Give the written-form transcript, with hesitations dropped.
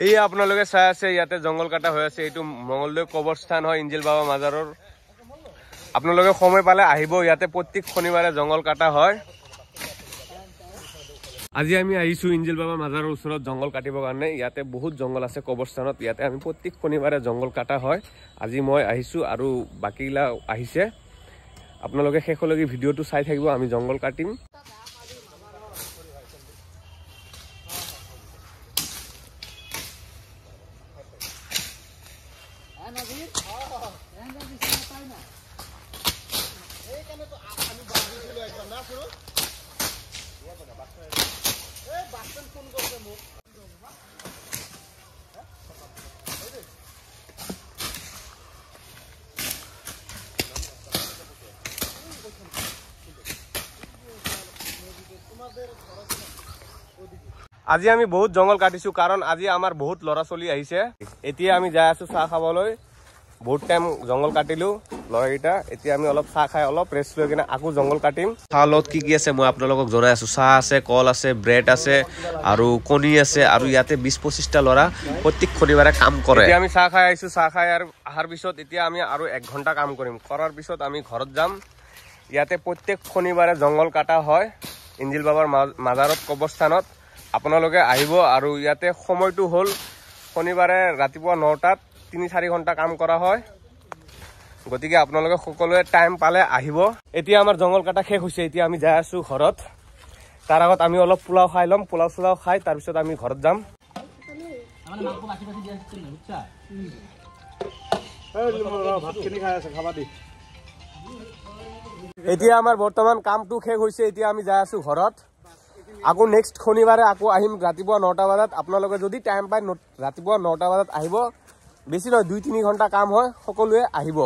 এই আপোনালোকে চাই আছে ইয়াতে জঙ্গল কাটা হৈ আছে এইটো মঙ্গলদৈ কবৰস্থান হয় ইঞ্জিল বাবা মাজাৰৰ আপোনালোকে সময় পালে আহিব ইয়াতে প্ৰত্যেক শনিবাৰে জঙ্গল কাটা হয় আজি আমি আহিছো ইঞ্জিল বাবা মাজাৰৰ ওচৰত জঙ্গল কাটিবৰ কাৰণে ইয়াতে বহুত জঙ্গল আছে কবৰস্থানত ইয়াতে আমি প্ৰত্যেক শনিবাৰে জঙ্গল কাটা হয় আজি মই আহিছো আৰু বাকিলা আহিছে আপোনালোকে শেষলৈকে ভিডিওটো চাই থাকিব আমি জঙ্গল কাটিম আজি আমি বহুত জঙ্গল কাটিছো কাৰণ আজি আমাৰ বহুত লৰা চলি আহিছে এতিয়া আমি যাই আছো চাহ খাবলৈ বহুত টাইম জঙ্গল কাটিলো লৰাগিটা এতিয়া আমি অলপ চাহ খাই অলপ ৰেষ্ট লৈ কিনে আকৌ জঙ্গল কাটিম চাহলত কি কি আছে মই আপোনালোকক জনাই আছো চাহ আছে কল আছে ব্ৰেড আছে আৰু কণী আছে আৰু ইয়াতে 20-25টা লৰা প্ৰত্যেক শনিবাৰে কাম কৰে এতিয়া আমি চাহ খাই আহিছো চাহ খাই আৰু আহাৰ পিছত এতিয়া আমি আৰু 1 ঘণ্টা কাম কৰিম কৰাৰ পিছত আমি ঘৰত যাম ইয়াতে প্ৰত্যেক শনিবাৰে জঙ্গল কাটা হয় ইঞ্জিল বাবাৰ মাজাৰত কবৰস্থানত আপোনালোকে আহিব আৰু ইয়াতে সময়টো হল শনিবাৰে ৰাতিপুৱা 9টাত 3-4 ঘণ্টা কাম কৰা হয় গতিকে আপোনালোকে সকলোৱে টাইম পালে আহিব এতিয়া আমাৰ জঙ্গল কাটা শেষ হৈছে এতিয়া আমি যাই আছো ঘৰত তাৰ আগত আমি অলপ পোলাও খাই লম পোলাও সুলাও খাই তাৰ পিছত আমি ঘৰত যাম এতিয়া আমাৰ বৰ্তমান কামটো শেষ হৈছে এতিয়া আমি যাই আছো ঘৰত আকৌ নেক্সট শনিবাৰে আকৌ আহিম ৰাতিপুৱা 9টা বজাত আপোনালোকে যদি টাইম পায় ৰাতিপুৱা 9টা বজাত আহিব বেছি নহয় 2-3 ঘণ্টা কাম হয় সকলোৱে আহিব